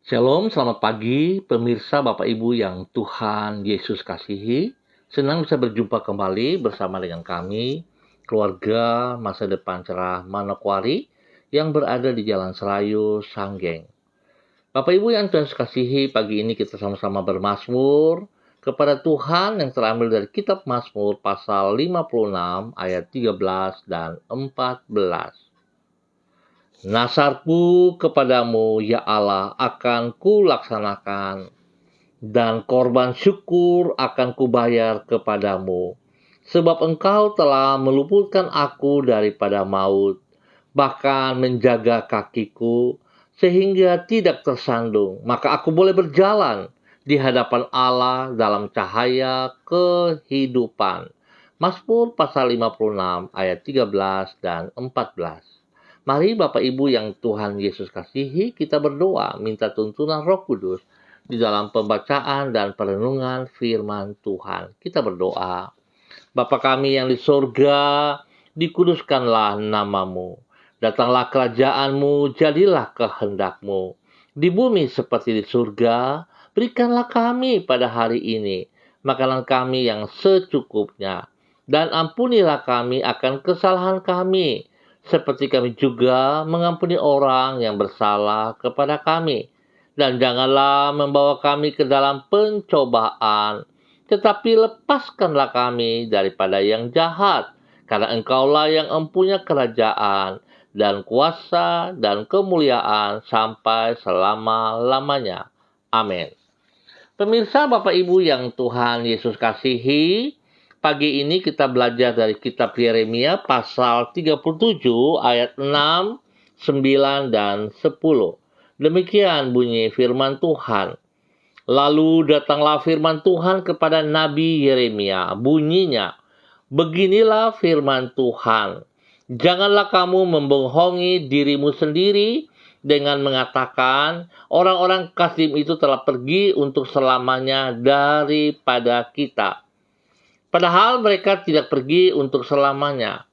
Shalom, selamat pagi pemirsa Bapak Ibu yang Tuhan Yesus kasihi. Senang bisa berjumpa kembali bersama dengan kami, keluarga Masa Depan Cerah Manokwari yang berada di Jalan Serayu, Sanggeng. Bapak Ibu yang Tuhan kasihi, pagi ini kita sama-sama bermazmur kepada Tuhan yang terambil dari kitab Mazmur pasal 56 ayat 13 dan 14. Nasarku kepadamu, ya Allah, akan kulaksanakan, dan korban syukur akan kubayar kepadamu. Sebab engkau telah meluputkan aku daripada maut, bahkan menjaga kakiku, sehingga tidak tersandung. Maka aku boleh berjalan di hadapan Allah dalam cahaya kehidupan. Mazmur pasal 56 ayat 13 dan 14. Mari Bapak Ibu yang Tuhan Yesus kasihi, kita berdoa minta tuntunan Roh Kudus di dalam pembacaan dan perenungan firman Tuhan. Kita berdoa. Bapa kami yang di surga, dikuduskanlah namamu. Datanglah kerajaanmu, jadilah kehendakmu. Di bumi seperti di surga, berikanlah kami pada hari ini makanan kami yang secukupnya. Dan ampunilah kami akan kesalahan kami, seperti kami juga mengampuni orang yang bersalah kepada kami. Dan janganlah membawa kami ke dalam pencobaan, tetapi lepaskanlah kami daripada yang jahat. Karena engkaulah yang empunya kerajaan dan kuasa dan kemuliaan sampai selama-lamanya. Amin. Pemirsa Bapak Ibu yang Tuhan Yesus kasihi, pagi ini kita belajar dari kitab Yeremia pasal 37 ayat 6, 9, dan 10. Demikian bunyi firman Tuhan. Lalu datanglah firman Tuhan kepada Nabi Yeremia. Bunyinya, beginilah firman Tuhan. Janganlah kamu membohongi dirimu sendiri dengan mengatakan, orang-orang Kasdim itu telah pergi untuk selamanya daripada kita. Padahal mereka tidak pergi untuk selamanya.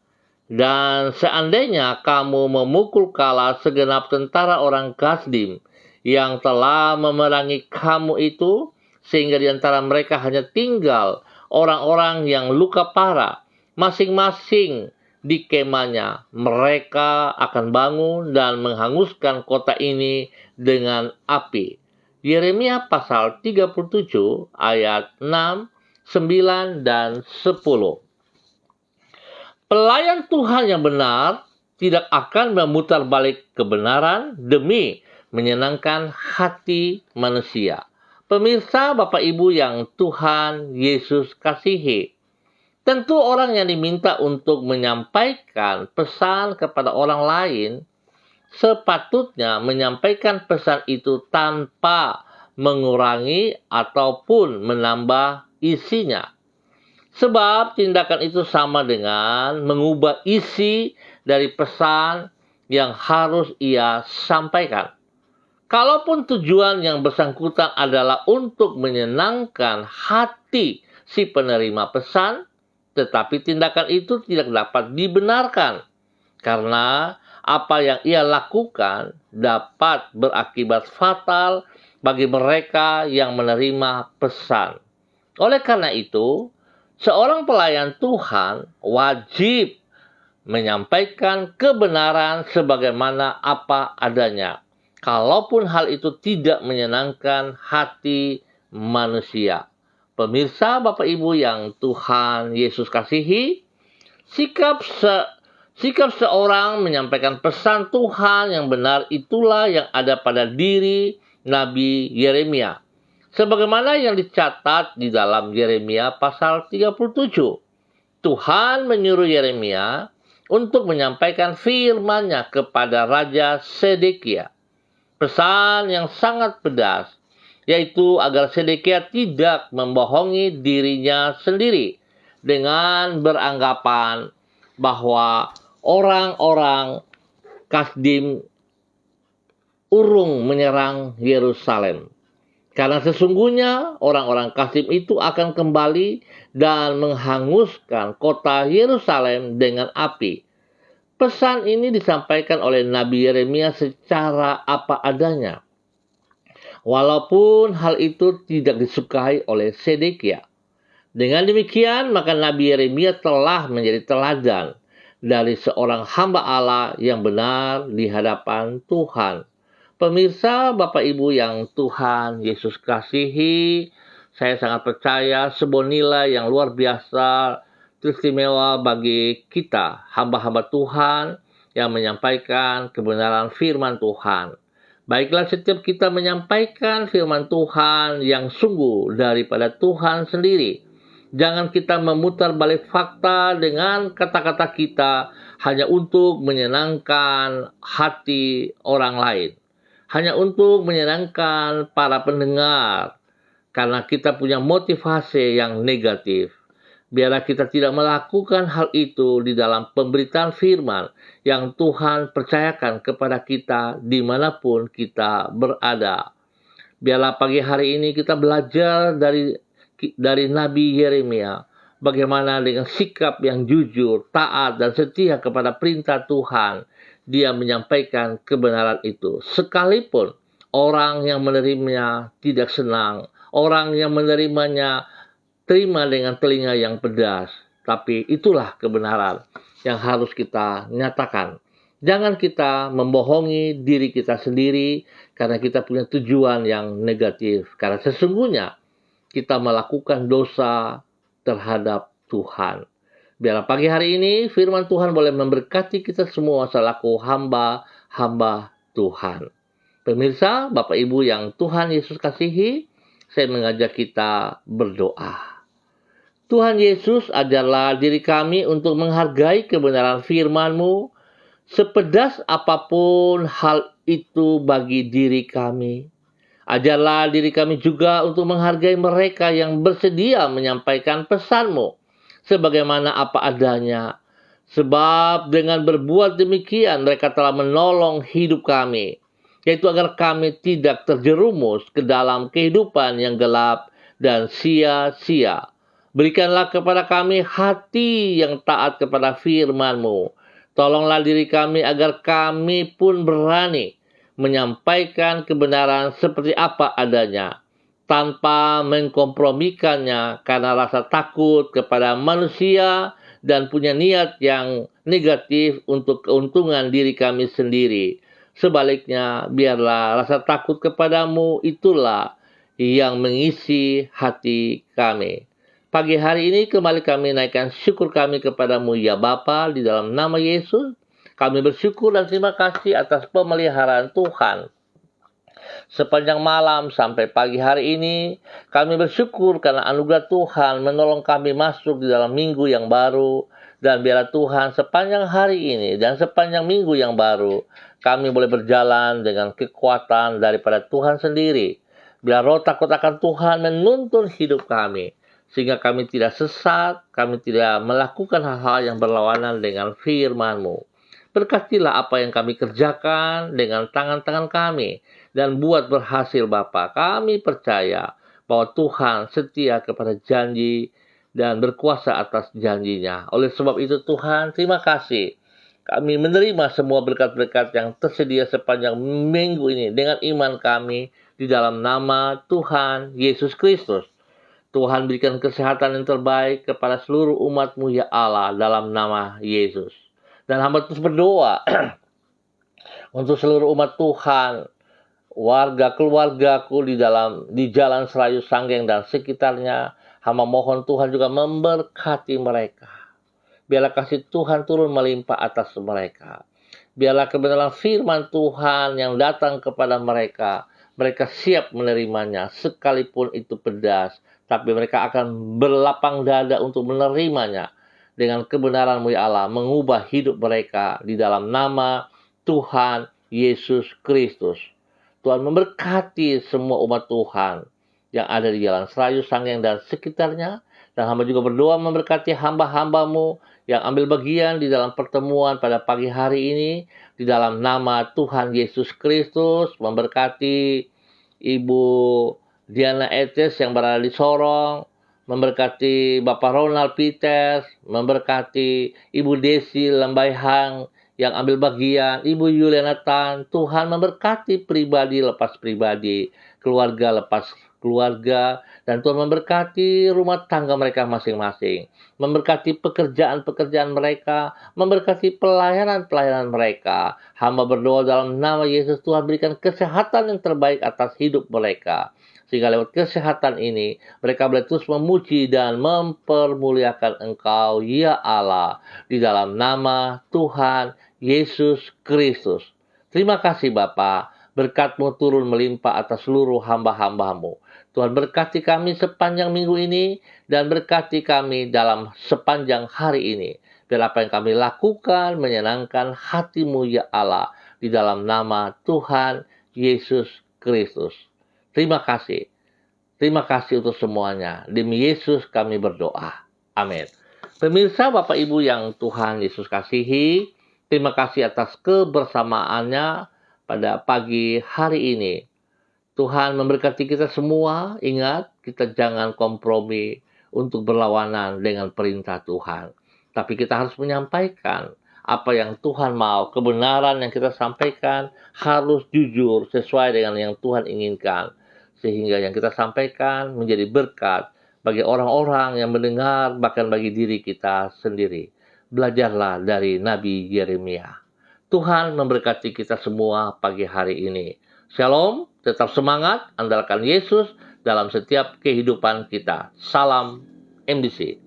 Dan seandainya kamu memukul kala segenap tentara orang Kasdim yang telah memerangi kamu itu, sehingga di antara mereka hanya tinggal orang-orang yang luka parah, masing-masing di kemahnya, mereka akan bangun dan menghanguskan kota ini dengan api. Yeremia pasal 37 ayat 6, 9, dan 10. Pelayan Tuhan yang benar tidak akan memutar balik kebenaran demi menyenangkan hati manusia. Pemirsa Bapak Ibu yang Tuhan Yesus kasihi, tentu orang yang diminta untuk menyampaikan pesan kepada orang lain sepatutnya menyampaikan pesan itu tanpa mengurangi ataupun menambah isinya. Sebab tindakan itu sama dengan mengubah isi dari pesan yang harus ia sampaikan. Kalaupun tujuan yang bersangkutan adalah untuk menyenangkan hati si penerima pesan, tetapi tindakan itu tidak dapat dibenarkan, karena apa yang ia lakukan dapat berakibat fatal bagi mereka yang menerima pesan. Oleh karena itu, seorang pelayan Tuhan wajib menyampaikan kebenaran sebagaimana apa adanya, kalaupun hal itu tidak menyenangkan hati manusia. Pemirsa Bapak Ibu yang Tuhan Yesus kasihi, sikap seorang menyampaikan pesan Tuhan yang benar itulah yang ada pada diri Nabi Yeremia. Sebagaimana yang dicatat di dalam Yeremia pasal 37. Tuhan menyuruh Yeremia untuk menyampaikan firman-Nya kepada Raja Sedekia. Pesan yang sangat pedas, yaitu agar Sedekia tidak membohongi dirinya sendiri dengan beranggapan bahwa orang-orang Kasdim urung menyerang Yerusalem. Karena sesungguhnya orang-orang Kasdim itu akan kembali dan menghanguskan kota Yerusalem dengan api. Pesan ini disampaikan oleh Nabi Yeremia secara apa adanya. walaupun hal itu tidak disukai oleh Sedekia. Dengan demikian, maka Nabi Yeremia telah menjadi teladan dari seorang hamba Allah yang benar di hadapan Tuhan. Pemirsa, Bapak Ibu yang Tuhan Yesus kasihi, saya sangat percaya sebuah nilai yang luar biasa, istimewa bagi kita, hamba-hamba Tuhan yang menyampaikan kebenaran firman Tuhan. Baiklah, setiap kita menyampaikan firman Tuhan yang sungguh daripada Tuhan sendiri. Jangan kita memutar balik fakta dengan kata-kata kita hanya untuk menyenangkan hati orang lain. Hanya untuk menyenangkan para pendengar. Karena kita punya motivasi yang negatif. Biarlah kita tidak melakukan hal itu di dalam pemberitaan firman yang Tuhan percayakan kepada kita dimanapun kita berada. Biarlah pagi hari ini kita belajar dari Nabi Yeremia, bagaimana dengan sikap yang jujur, taat, dan setia kepada perintah Tuhan, dia menyampaikan kebenaran itu. Sekalipun orang yang menerimanya tidak senang, orang yang menerimanya terima dengan telinga yang pedas, tapi itulah kebenaran yang harus kita nyatakan. Jangan kita membohongi diri kita sendiri karena kita punya tujuan yang negatif. Karena sesungguhnya kita melakukan dosa terhadap Tuhan. Biarlah pagi hari ini firman Tuhan boleh memberkati kita semua selaku hamba-hamba Tuhan. Pemirsa, Bapak Ibu yang Tuhan Yesus kasihi, saya mengajak kita berdoa. Tuhan Yesus, ajarlah diri kami untuk menghargai kebenaran firman-Mu, sepedas apapun hal itu bagi diri kami. Ajarlah diri kami juga untuk menghargai mereka yang bersedia menyampaikan pesan-Mu sebagaimana apa adanya. Sebab dengan berbuat demikian mereka telah menolong hidup kami, yaitu agar kami tidak terjerumus ke dalam kehidupan yang gelap dan sia-sia. Berikanlah kepada kami hati yang taat kepada firman-Mu. Tolonglah diri kami agar kami pun berani menyampaikan kebenaran seperti apa adanya, tanpa mengkompromikannya karena rasa takut kepada manusia dan punya niat yang negatif untuk keuntungan diri kami sendiri. Sebaliknya, biarlah rasa takut kepadamu itulah yang mengisi hati kami. Pagi hari ini kembali kami naikkan syukur kami kepadamu ya Bapa, di dalam nama Yesus. Kami bersyukur dan terima kasih atas pemeliharaan Tuhan. Sepanjang malam sampai pagi hari ini, kami bersyukur karena anugerah Tuhan menolong kami masuk di dalam minggu yang baru. Dan biarlah Tuhan sepanjang hari ini dan sepanjang minggu yang baru, kami boleh berjalan dengan kekuatan daripada Tuhan sendiri. Biar roh takut akan Tuhan menuntun hidup kami, sehingga kami tidak sesat, kami tidak melakukan hal-hal yang berlawanan dengan firman-Mu. Berkatilah apa yang kami kerjakan dengan tangan-tangan kami, dan buat berhasil Bapa. Kami percaya bahwa Tuhan setia kepada janji dan berkuasa atas janjinya. Oleh sebab itu Tuhan, terima kasih. Kami menerima semua berkat-berkat yang tersedia sepanjang minggu ini dengan iman kami di dalam nama Tuhan Yesus Kristus. Tuhan berikan kesehatan yang terbaik kepada seluruh umat-Mu ya Allah dalam nama Yesus. Dan hamba terus berdoa untuk seluruh umat Tuhan, warga keluargaku di Jalan Serayu Sanggeng dan sekitarnya. Hamba mohon Tuhan juga memberkati mereka. Biarlah kasih Tuhan turun melimpah atas mereka. Biarlah kebenaran firman Tuhan yang datang kepada mereka, mereka siap menerimanya sekalipun itu pedas, tapi mereka akan berlapang dada untuk menerimanya. Dengan kebenaran-Mu ya Allah, mengubah hidup mereka di dalam nama Tuhan Yesus Kristus. Tuhan memberkati semua umat Tuhan yang ada di Jalan Serayu Sanggeng dan sekitarnya. Dan hamba juga berdoa memberkati hamba-hamba-Mu yang ambil bagian di dalam pertemuan pada pagi hari ini. Di dalam nama Tuhan Yesus Kristus, memberkati Ibu Diana Etes yang berada di Sorong, memberkati Bapak Ronald Peters, memberkati Ibu Desi Lembaihang yang ambil bagian, Ibu Yuliana Tan. Tuhan memberkati pribadi lepas pribadi, keluarga lepas keluarga, dan Tuhan memberkati rumah tangga mereka masing-masing, memberkati pekerjaan-pekerjaan mereka, memberkati pelayanan-pelayanan mereka. Hamba berdoa dalam nama Yesus, Tuhan berikan kesehatan yang terbaik atas hidup mereka, sehingga lewat kesehatan ini mereka boleh terus memuji dan mempermuliakan Engkau, ya Allah, di dalam nama Tuhan Yesus Kristus. Terima kasih Bapa, berkat-Mu turun melimpah atas seluruh hamba-hamba-Mu. Tuhan berkati kami sepanjang minggu ini, dan berkati kami dalam sepanjang hari ini. Biar apa yang kami lakukan menyenangkan hati-Mu, ya Allah, di dalam nama Tuhan Yesus Kristus. Terima kasih. Terima kasih untuk semuanya. Demi Yesus kami berdoa. Amin. Pemirsa Bapak Ibu yang Tuhan Yesus kasihi, terima kasih atas kebersamaannya pada pagi hari ini. Tuhan memberkati kita semua. Ingat, kita jangan kompromi untuk berlawanan dengan perintah Tuhan. Tapi kita harus menyampaikan apa yang Tuhan mau. Kebenaran yang kita sampaikan harus jujur sesuai dengan yang Tuhan inginkan, sehingga yang kita sampaikan menjadi berkat bagi orang-orang yang mendengar, bahkan bagi diri kita sendiri. Belajarlah dari Nabi Yeremia. Tuhan memberkati kita semua pagi hari ini. Shalom, tetap semangat, andalkan Yesus dalam setiap kehidupan kita. Salam MDC.